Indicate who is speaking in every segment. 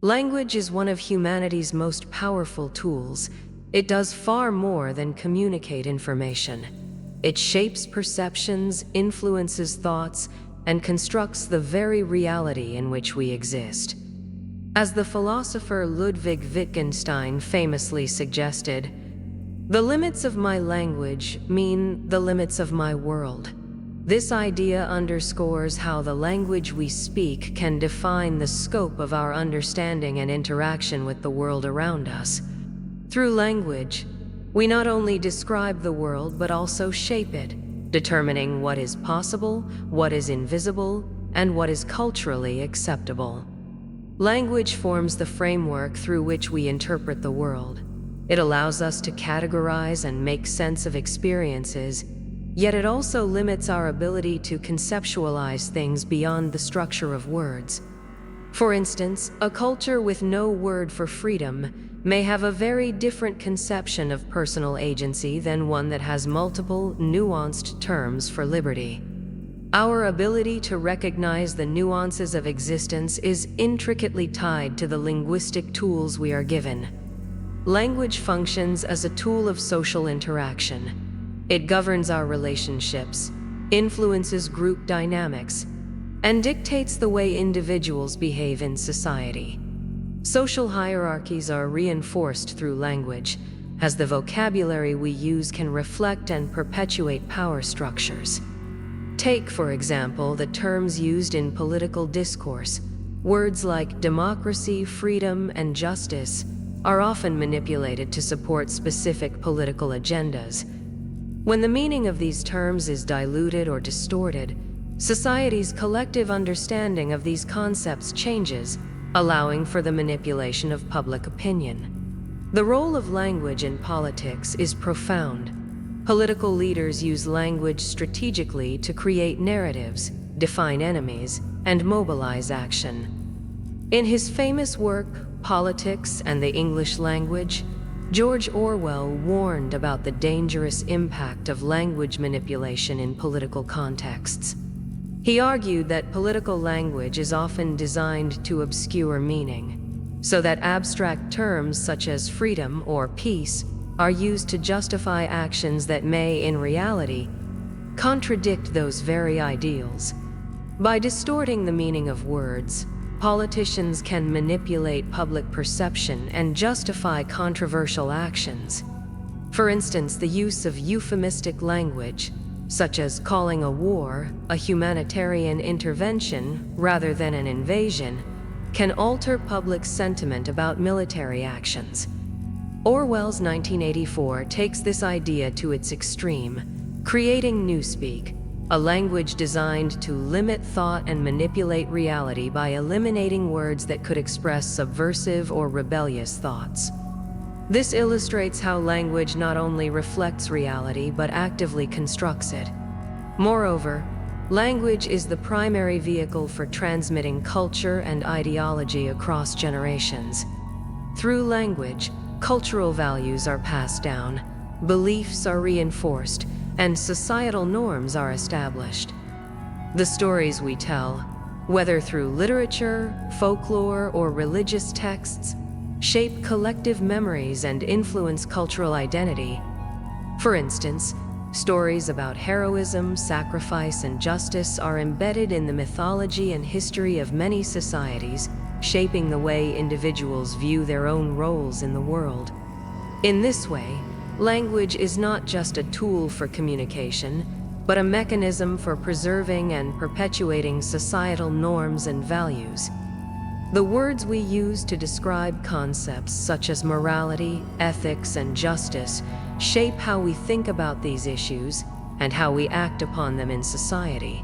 Speaker 1: Language is one of humanity's most powerful tools. It does far more than communicate information. It shapes perceptions, influences thoughts, and constructs the very reality in which we exist. As the philosopher Ludwig Wittgenstein famously suggested, "The limits of my language mean the limits of my world." This idea underscores how the language we speak can define the scope of our understanding and interaction with the world around us. Through language, we not only describe the world but also shape it, determining what is possible, what is invisible, and what is culturally acceptable. Language forms the framework through which we interpret the world. It allows us to categorize and make sense of experiences, yet it also limits our ability to conceptualize things beyond the structure of words. For instance, a culture with no word for freedom may have a very different conception of personal agency than one that has multiple, nuanced terms for liberty. Our ability to recognize the nuances of existence is intricately tied to the linguistic tools we are given. Language functions as a tool of social interaction. It governs our relationships, influences group dynamics, and dictates the way individuals behave in society. Social hierarchies are reinforced through language, as the vocabulary we use can reflect and perpetuate power structures. Take, for example, the terms used in political discourse. Words like democracy, freedom, and justice are often manipulated to support specific political agendas. When the meaning of these terms is diluted or distorted, society's collective understanding of these concepts changes, allowing for the manipulation of public opinion. The role of language in politics is profound. Political leaders use language strategically to create narratives, define enemies, and mobilize action. In his famous work, Politics and the English Language, George Orwell warned about the dangerous impact of language manipulation in political contexts. He argued that political language is often designed to obscure meaning, so that abstract terms such as freedom or peace are used to justify actions that may, in reality, contradict those very ideals. By distorting the meaning of words, politicians can manipulate public perception and justify controversial actions. For instance, the use of euphemistic language, such as calling a war a humanitarian intervention rather than an invasion, can alter public sentiment about military actions. Orwell's 1984 takes this idea to its extreme, creating newspeak, a language designed to limit thought and manipulate reality by eliminating words that could express subversive or rebellious thoughts. This illustrates how language not only reflects reality but actively constructs it. Moreover, language is the primary vehicle for transmitting culture and ideology across generations. Through language, cultural values are passed down, beliefs are reinforced, and societal norms are established. The stories we tell, whether through literature, folklore, or religious texts, shape collective memories and influence cultural identity. For instance, stories about heroism, sacrifice, and justice are embedded in the mythology and history of many societies, shaping the way individuals view their own roles in the world. In this way, language is not just a tool for communication, but a mechanism for preserving and perpetuating societal norms and values. The words we use to describe concepts such as morality, ethics, and justice shape how we think about these issues and how we act upon them in society.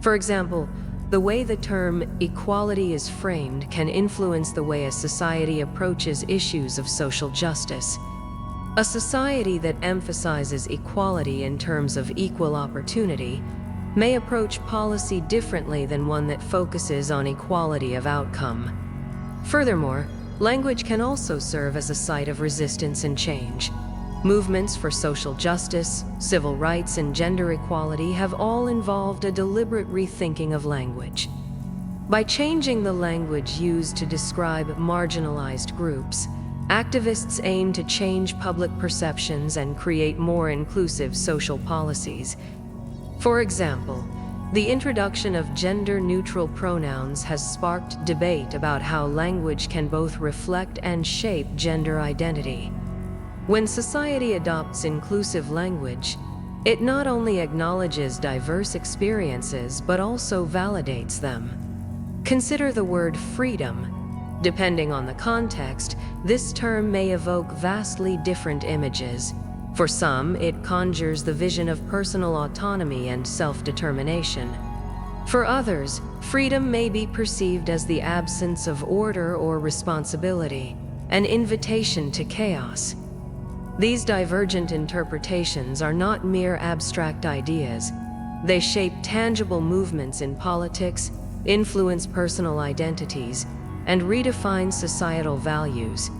Speaker 1: For example, the way the term equality is framed can influence the way a society approaches issues of social justice. A society that emphasizes equality in terms of equal opportunity may approach policy differently than one that focuses on equality of outcome. Furthermore, language can also serve as a site of resistance and change. Movements for social justice, civil rights, and gender equality have all involved a deliberate rethinking of language. By changing the language used to describe marginalized groups, activists aim to change public perceptions and create more inclusive social policies. For example, the introduction of gender-neutral pronouns has sparked debate about how language can both reflect and shape gender identity. When society adopts inclusive language, it not only acknowledges diverse experiences but also validates them. Consider the word freedom. Depending on the context, this term may evoke vastly different images. For some, it conjures the vision of personal autonomy and self-determination. For others, freedom may be perceived as the absence of order or responsibility, an invitation to chaos. These divergent interpretations are not mere abstract ideas. They shape tangible movements in politics, influence personal identities, and redefine societal values.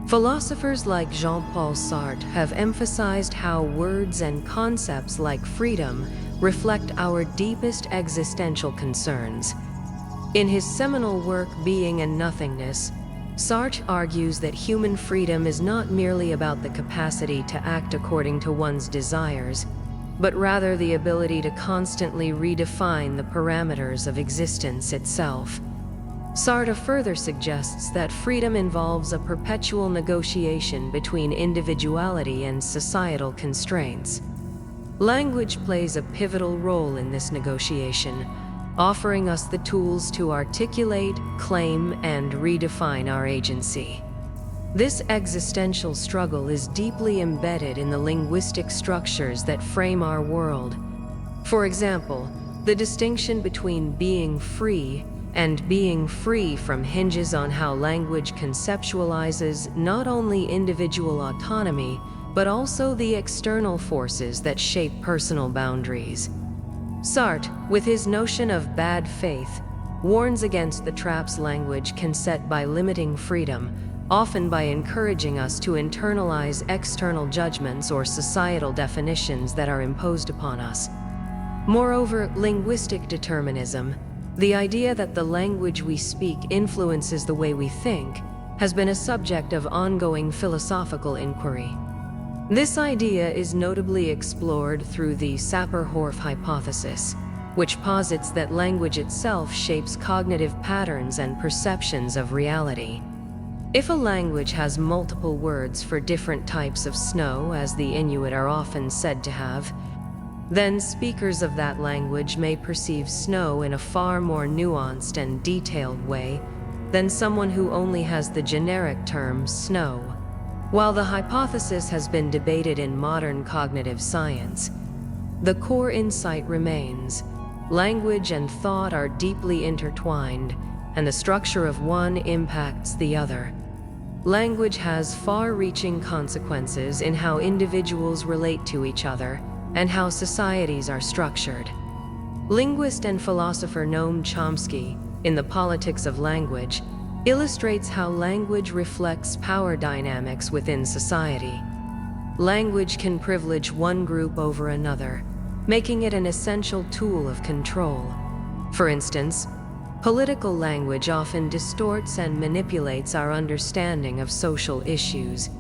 Speaker 1: Philosophers like Jean-Paul Sartre have emphasized how words and concepts like freedom reflect our deepest existential concerns. In his seminal work, Being and Nothingness, Sartre argues that human freedom is not merely about the capacity to act according to one's desires, but rather the ability to constantly redefine the parameters of existence itself. Sartre further suggests that freedom involves a perpetual negotiation between individuality and societal constraints. Language plays a pivotal role in this negotiation, offering us the tools to articulate, claim, and redefine our agency. This existential struggle is deeply embedded in the linguistic structures that frame our world. For example, the distinction between being free and being free from hinges on how language conceptualizes not only individual autonomy, but also the external forces that shape personal boundaries. Sartre, with his notion of bad faith, warns against the traps language can set by limiting freedom, often by encouraging us to internalize external judgments or societal definitions that are imposed upon us. Moreover, linguistic determinism, the idea that the language we speak influences the way we think, has been a subject of ongoing philosophical inquiry. This idea is notably explored through the Sapir-Whorf hypothesis, which posits that language itself shapes cognitive patterns and perceptions of reality. If a language has multiple words for different types of snow, as the Inuit are often said to have, then speakers of that language may perceive snow in a far more nuanced and detailed way than someone who only has the generic term snow. While the hypothesis has been debated in modern cognitive science, the core insight remains. Language and thought are deeply intertwined, and the structure of one impacts the other. Language has far-reaching consequences in how individuals relate to each other and how societies are structured. Linguist and philosopher Noam Chomsky, in The Politics of Language, illustrates how language reflects power dynamics within society. Language can privilege one group over another, making it an essential tool of control. For instance, political language often distorts and manipulates our understanding of social issues.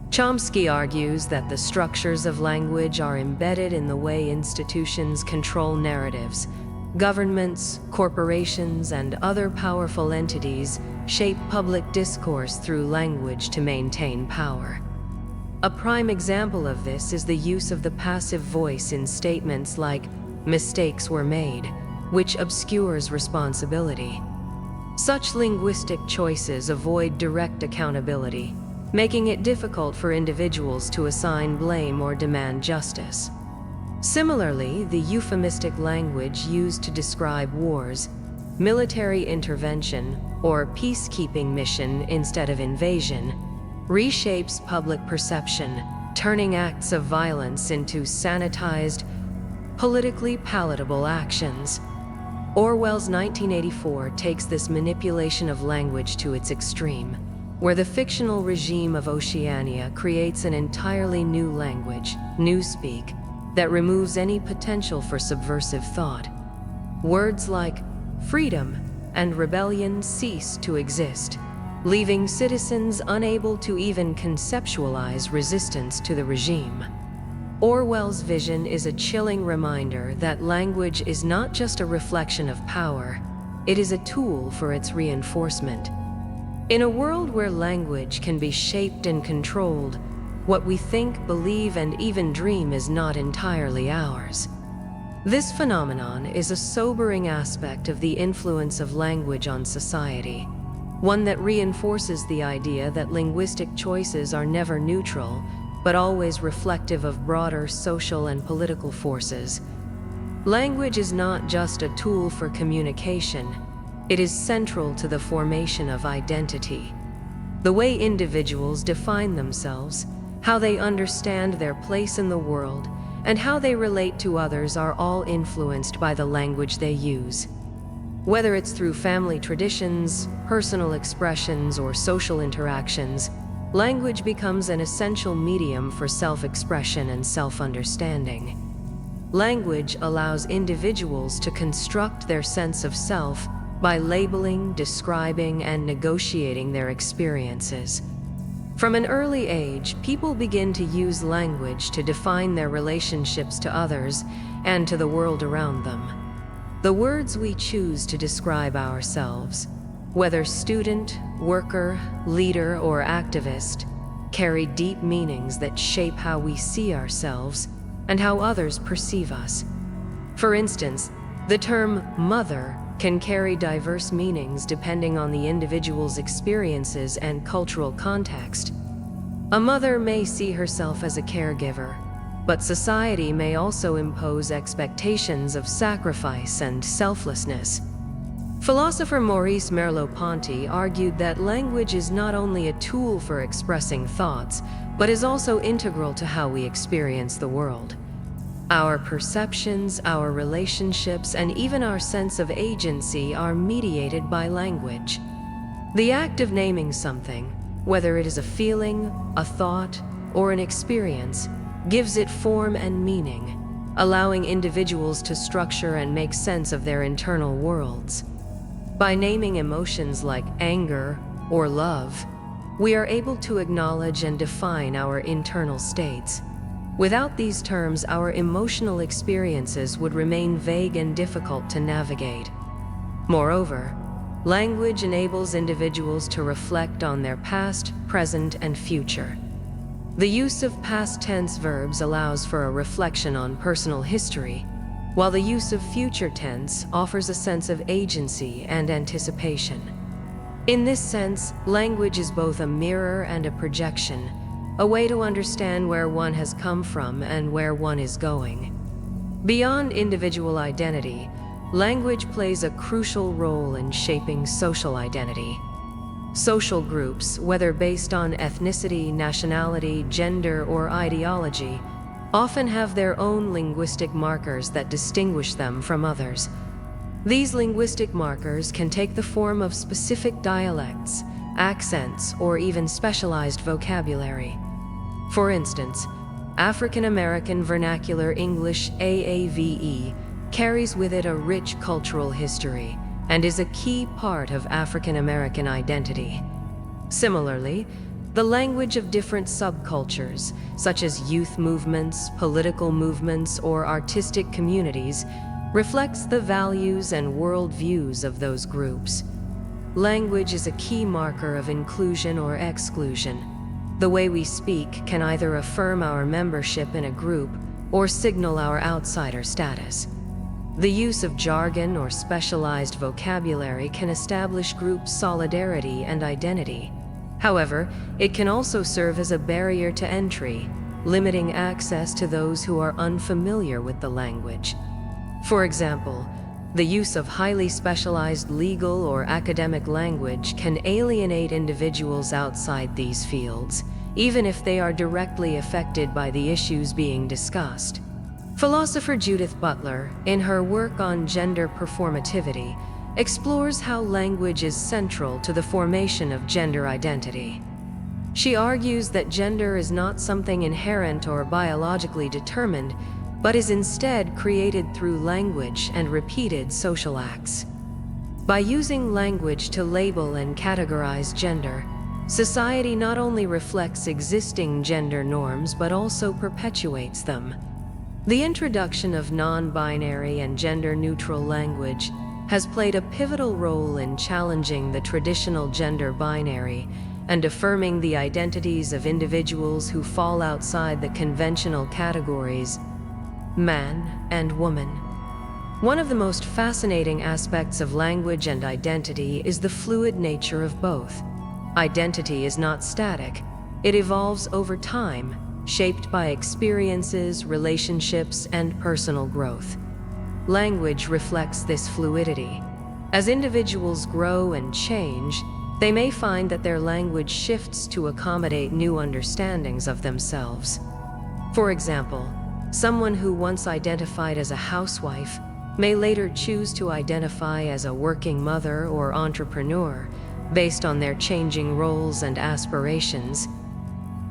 Speaker 1: Chomsky argues that the structures of language are embedded in the way institutions control narratives. Governments, corporations, and other powerful entities shape public discourse through language to maintain power. A prime example of this is the use of the passive voice in statements like, "mistakes were made," which obscures responsibility. Such linguistic choices avoid direct accountability, making it difficult for individuals to assign blame or demand justice. Similarly, the euphemistic language used to describe wars, military intervention, or peacekeeping mission instead of invasion, reshapes public perception, turning acts of violence into sanitized, politically palatable actions. Orwell's 1984 takes this manipulation of language to its extreme, where the fictional regime of Oceania creates an entirely new language, newspeak, that removes any potential for subversive thought. Words like freedom, and rebellion cease to exist, leaving citizens unable to even conceptualize resistance to the regime. Orwell's vision is a chilling reminder that language is not just a reflection of power, it is a tool for its reinforcement. In a world where language can be shaped and controlled, what we think, believe, and even dream is not entirely ours. This phenomenon is a sobering aspect of the influence of language on society, one that reinforces the idea that linguistic choices are never neutral, but always reflective of broader social and political forces. Language is not just a tool for communication, it is central to the formation of identity. The way individuals define themselves, how they understand their place in the world, and how they relate to others are all influenced by the language they use. Whether it's through family traditions, personal expressions, or social interactions, language becomes an essential medium for self-expression and self-understanding. Language allows individuals to construct their sense of self by labeling, describing, and negotiating their experiences. From an early age, people begin to use language to define their relationships to others and to the world around them. The words we choose to describe ourselves, whether student, worker, leader, or activist, carry deep meanings that shape how we see ourselves and how others perceive us. For instance, the term mother can carry diverse meanings depending on the individual's experiences and cultural context. A mother may see herself as a caregiver, but society may also impose expectations of sacrifice and selflessness. Philosopher Maurice Merleau-Ponty argued that language is not only a tool for expressing thoughts, but is also integral to how we experience the world. Our perceptions, our relationships, and even our sense of agency are mediated by language. The act of naming something, whether it is a feeling, a thought, or an experience, gives it form and meaning, allowing individuals to structure and make sense of their internal worlds. By naming emotions like anger or love, we are able to acknowledge and define our internal states. Without these terms, our emotional experiences would remain vague and difficult to navigate. Moreover, language enables individuals to reflect on their past, present, and future. The use of past tense verbs allows for a reflection on personal history, while the use of future tense offers a sense of agency and anticipation. In this sense, language is both a mirror and a projection, a way to understand where one has come from and where one is going. Beyond individual identity, language plays a crucial role in shaping social identity. Social groups, whether based on ethnicity, nationality, gender, or ideology, often have their own linguistic markers that distinguish them from others. These linguistic markers can take the form of specific dialects, accents, or even specialized vocabulary. For instance, African American Vernacular English AAVE carries with it a rich cultural history and is a key part of African American identity. Similarly, the language of different subcultures, such as youth movements, political movements, or artistic communities, reflects the values and worldviews of those groups. Language is a key marker of inclusion or exclusion. The way we speak can either affirm our membership in a group or signal our outsider status. The use of jargon or specialized vocabulary can establish group solidarity and identity. However, it can also serve as a barrier to entry, limiting access to those who are unfamiliar with the language. For example, the use of highly specialized legal or academic language can alienate individuals outside these fields, even if they are directly affected by the issues being discussed. Philosopher Judith Butler, in her work on gender performativity, explores how language is central to the formation of gender identity. She argues that gender is not something inherent or biologically determined, but is instead created through language and repeated social acts. By using language to label and categorize gender, society not only reflects existing gender norms but also perpetuates them. The introduction of non-binary and gender-neutral language has played a pivotal role in challenging the traditional gender binary and affirming the identities of individuals who fall outside the conventional categories man and woman. One of the most fascinating aspects of language and identity is the fluid nature of both. Identity is not static. It evolves over time, shaped by experiences, relationships, and personal growth. Language reflects this fluidity. As individuals grow and change, they may find that their language shifts to accommodate new understandings of themselves. For example, someone who once identified as a housewife may later choose to identify as a working mother or entrepreneur based on their changing roles and aspirations.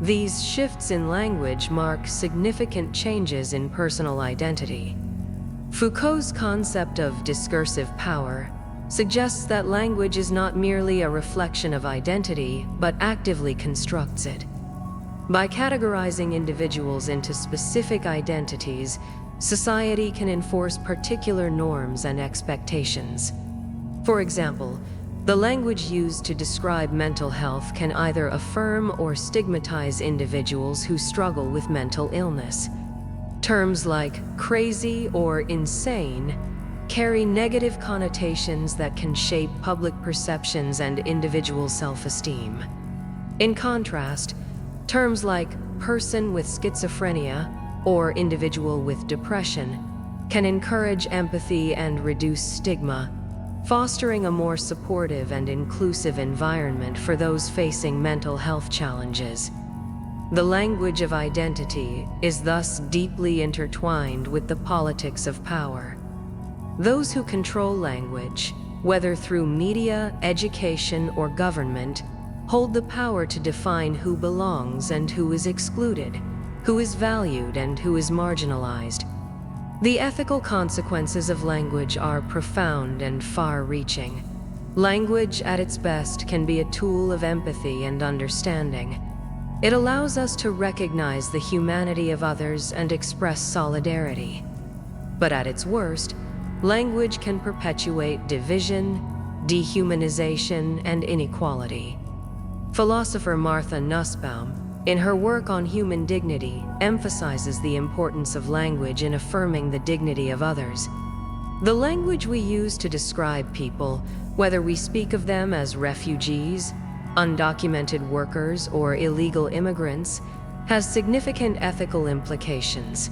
Speaker 1: These shifts in language mark significant changes in personal identity. Foucault's concept of discursive power suggests that language is not merely a reflection of identity, but actively constructs it. By categorizing individuals into specific identities, society can enforce particular norms and expectations. For example, the language used to describe mental health can either affirm or stigmatize individuals who struggle with mental illness. Terms like crazy or insane carry negative connotations that can shape public perceptions and individual self-esteem. In contrast, terms like person with schizophrenia or individual with depression can encourage empathy and reduce stigma, fostering a more supportive and inclusive environment for those facing mental health challenges. The language of identity is thus deeply intertwined with the politics of power. Those who control language, whether through media, education, or government, hold the power to define who belongs and who is excluded, who is valued and who is marginalized. The ethical consequences of language are profound and far-reaching. Language, at its best, can be a tool of empathy and understanding. It allows us to recognize the humanity of others and express solidarity. But at its worst, language can perpetuate division, dehumanization, and inequality. Philosopher Martha Nussbaum, in her work on human dignity, emphasizes the importance of language in affirming the dignity of others. The language we use to describe people, whether we speak of them as refugees, undocumented workers, or illegal immigrants, has significant ethical implications.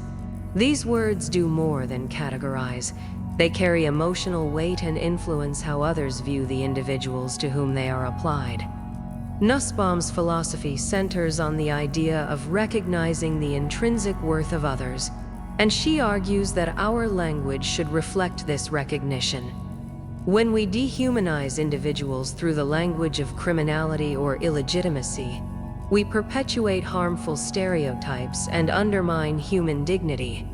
Speaker 1: These words do more than categorize. They carry emotional weight and influence how others view the individuals to whom they are applied. Nussbaum's philosophy centers on the idea of recognizing the intrinsic worth of others, and she argues that our language should reflect this recognition. When we dehumanize individuals through the language of criminality or illegitimacy, we perpetuate harmful stereotypes and undermine human dignity.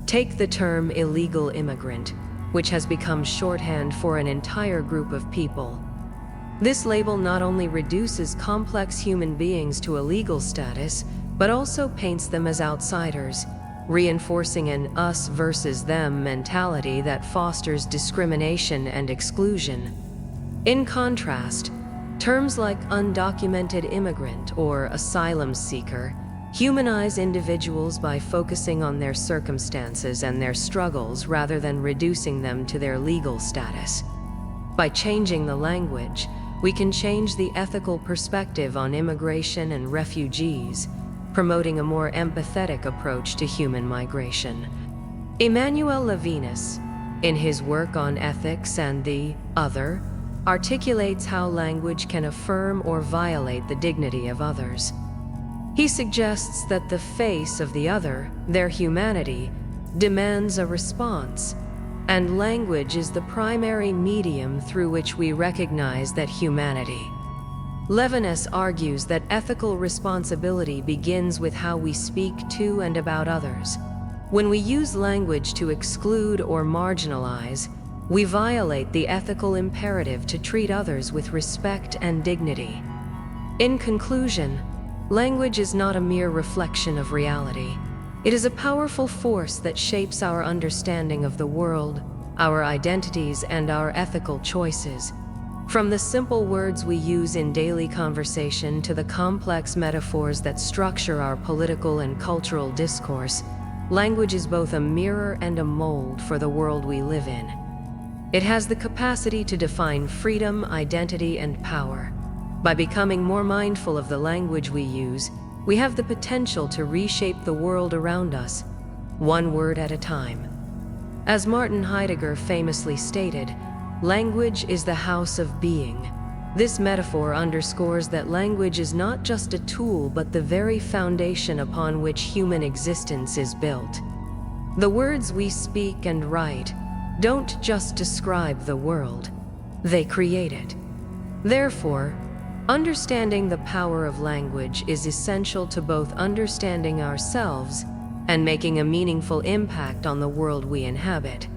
Speaker 1: Take the term illegal immigrant, which has become shorthand for an entire group of people. This label not only reduces complex human beings to a legal status, but also paints them as outsiders, reinforcing an us versus them mentality that fosters discrimination and exclusion. In contrast, terms like undocumented immigrant or asylum seeker humanize individuals by focusing on their circumstances and their struggles rather than reducing them to their legal status. By changing the language, we can change the ethical perspective on immigration and refugees, promoting a more empathetic approach to human migration. Emmanuel Levinas, in his work on ethics and the other, articulates how language can affirm or violate the dignity of others. He suggests that the face of the other, their humanity, demands a response, and language is the primary medium through which we recognize that humanity. Levinas argues that ethical responsibility begins with how we speak to and about others. When we use language to exclude or marginalize, We violate the ethical imperative to treat others with respect and dignity. In conclusion, language is not a mere reflection of reality. It is a powerful force that shapes our understanding of the world, our identities, and our ethical choices. From the simple words we use in daily conversation to the complex metaphors that structure our political and cultural discourse, language is both a mirror and a mold for the world we live in. It has the capacity to define freedom, identity, and power. By becoming more mindful of the language we use, we have the potential to reshape the world around us, one word at a time. As Martin Heidegger famously stated, language is the house of being. This metaphor underscores that language is not just a tool, but the very foundation upon which human existence is built. The words we speak and write don't just describe the world, they create it. Therefore, understanding the power of language is essential to both understanding ourselves and making a meaningful impact on the world we inhabit.